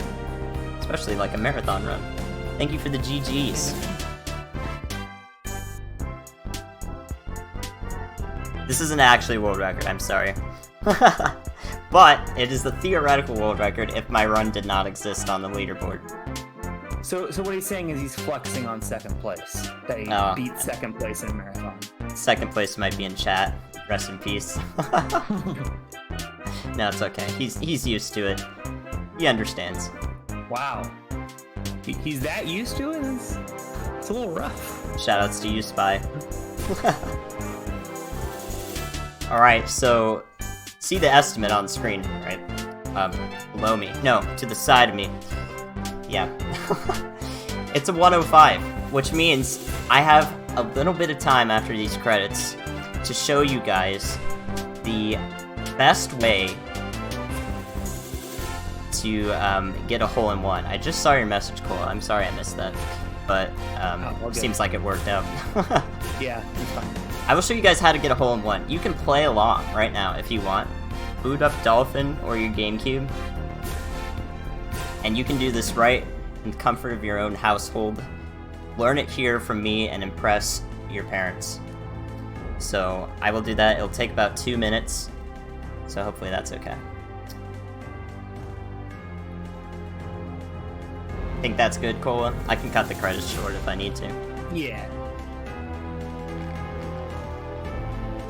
especially like a marathon run. Thank you for the GGs. This isn't actually a world record, I'm sorry. But it is the theoretical world record if my run did not exist on the leaderboard. So what he's saying is he's flexing on second place. That he Oh. beat second place in a marathon. Second place might be in chat. Rest in peace. No, it's okay. He's used to it. He understands. Wow. He's that used to it? It's a little rough. Shoutouts to you, Spy. Alright, so see the estimate on the screen, right? Below me. No, to the side of me. Yeah. It's a 105, which means I have a little bit of time after these credits to show you guys the best way to get a hole-in-one. I just saw your message, Cole. I'm sorry I missed that, but seems like it worked out. Yeah, it's fine. I will show you guys how to get a hole-in-one. You can play along right now if you want. Boot up Dolphin or your GameCube, and you can do this right in the comfort of your own household. Learn it here from me and impress your parents. So I will do that. It'll take about 2 minutes, so hopefully that's okay. Think that's good, Cola? I can cut the credits short if I need to. Yeah.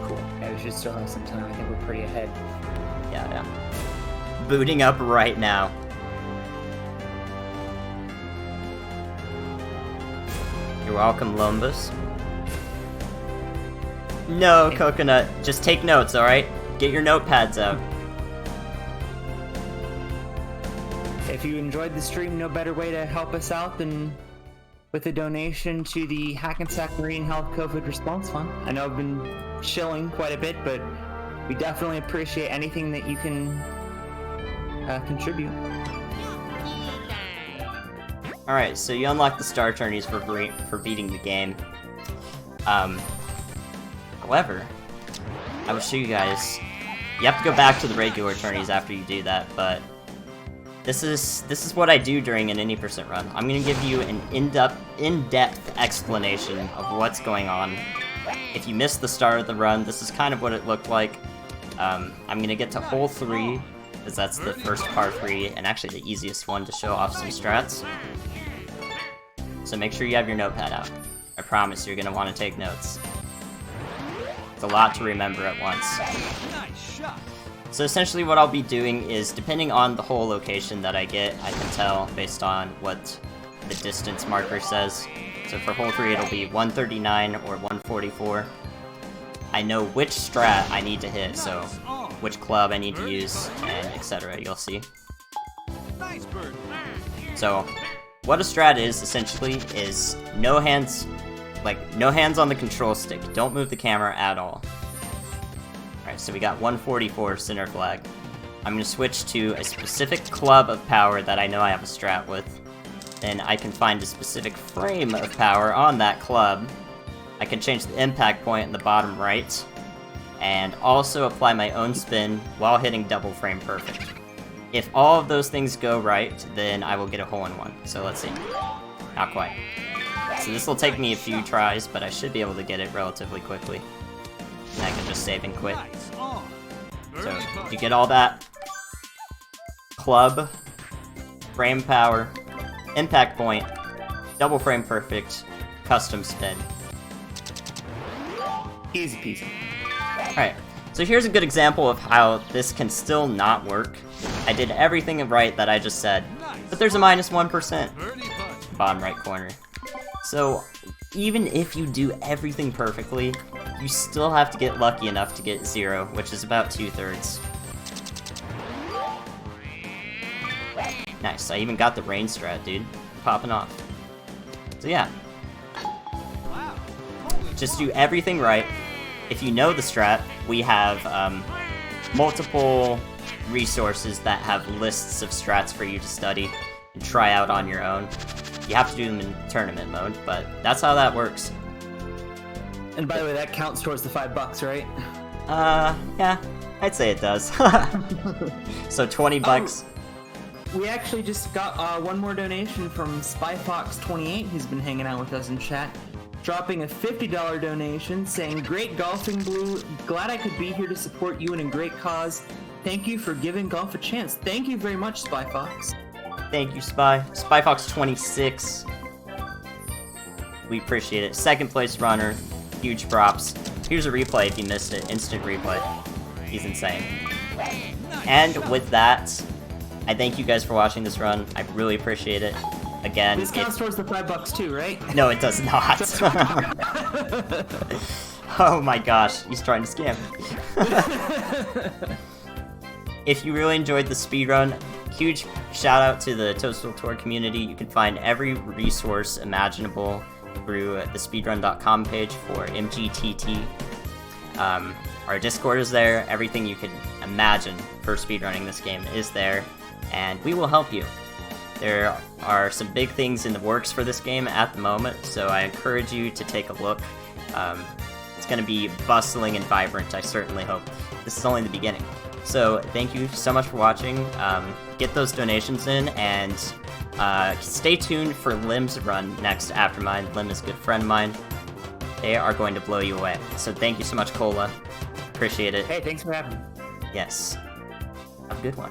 Cool. Yeah, we should still have some time. I think we're pretty ahead. Yeah. Booting up right now. You're welcome, Lumbus. No, Coconut. Just take notes, alright? Get your notepads out. If you enjoyed the stream, no better way to help us out than with a donation to the Hackensack Marine Health COVID Response Fund. I know I've been chilling quite a bit, but we definitely appreciate anything that you can contribute. Alright, so you unlock the star tourneys for beating the game. However, I will show you guys. You have to go back to the regular tourneys after you do that, but this is what I do during an any percent run. I'm gonna give you an in-depth explanation of what's going on. If you missed the start of the run, this is kind of what it looked like. I'm gonna get to hole 3, because that's the first par 3, and actually the easiest one to show off some strats. So make sure you have your notepad out. I promise you're gonna want to take notes. It's a lot to remember at once. Nice shot. So essentially what I'll be doing is, depending on the hole location that I get, I can tell based on what the distance marker says. So for hole 3 it'll be 139 or 144. I know which strat I need to hit, so which club I need to use, and etc. You'll see. Nice bird. So what a strat is, essentially, is no hands on the control stick. Don't move the camera at all. Alright, so we got 144 center flag. I'm going to switch to a specific club of power that I know I have a strat with. then I can find a specific frame of power on that club. I can change the impact point in the bottom right, and also apply my own spin while hitting double frame perfect. If all of those things go right, then I will get a hole-in-one. So let's see. Not quite. So this will take me a few tries, but I should be able to get it relatively quickly. And I can just save and quit. Nice on. So Birdie putt. you get all that. Club, frame power, impact point, double frame perfect, custom spin. Easy peasy. Alright, so here's a good example of how this can still not work. I did everything right that I just said, but there's a minus 1%. Birdie putt. Bottom right corner. So even if you do everything perfectly, you still have to get lucky enough to get 0, which is about 2/3. Nice, I even got the rain strat, dude. Popping off. So yeah, Wow. just do everything right. If you know the strat, we have multiple resources that have lists of strats for you to study and try out on your own. You have to do them in tournament mode, but that's how that works. And by the way, that counts towards the $5, right? Yeah, I'd say it does. So 20 bucks. We actually just got one more donation from SpyFox28, who's been hanging out with us in chat, dropping a $50 donation saying, "Great golfing, Blue. Glad I could be here to support you in a great cause. Thank you for giving golf a chance." Thank you very much, SpyFox. Thank you, Spy. SpyFox26. We appreciate it. Second place runner. Huge props. Here's a replay if you missed it. Instant replay. He's insane. And with that, I thank you guys for watching this run. I really appreciate it. Again, This counts towards the $5 too, right? no, it does not. Oh my gosh, he's trying to scam me. If you really enjoyed the speedrun, huge shout out to the Toadstool Tour community. You can find every resource imaginable through the speedrun.com page for MGTT. Our Discord is there. Everything you could imagine for speedrunning this game is there, and we will help you. There are some big things in the works for this game at the moment, so I encourage you to take a look. It's going to be bustling and vibrant, I certainly hope. This is only the beginning. So thank you so much for watching. Get those donations in, and stay tuned for Lim's run next after mine. Lim is a good friend of mine. They are going to blow you away. So thank you so much, Cola. Appreciate it. Hey, thanks for having me. Yes. Have a good one.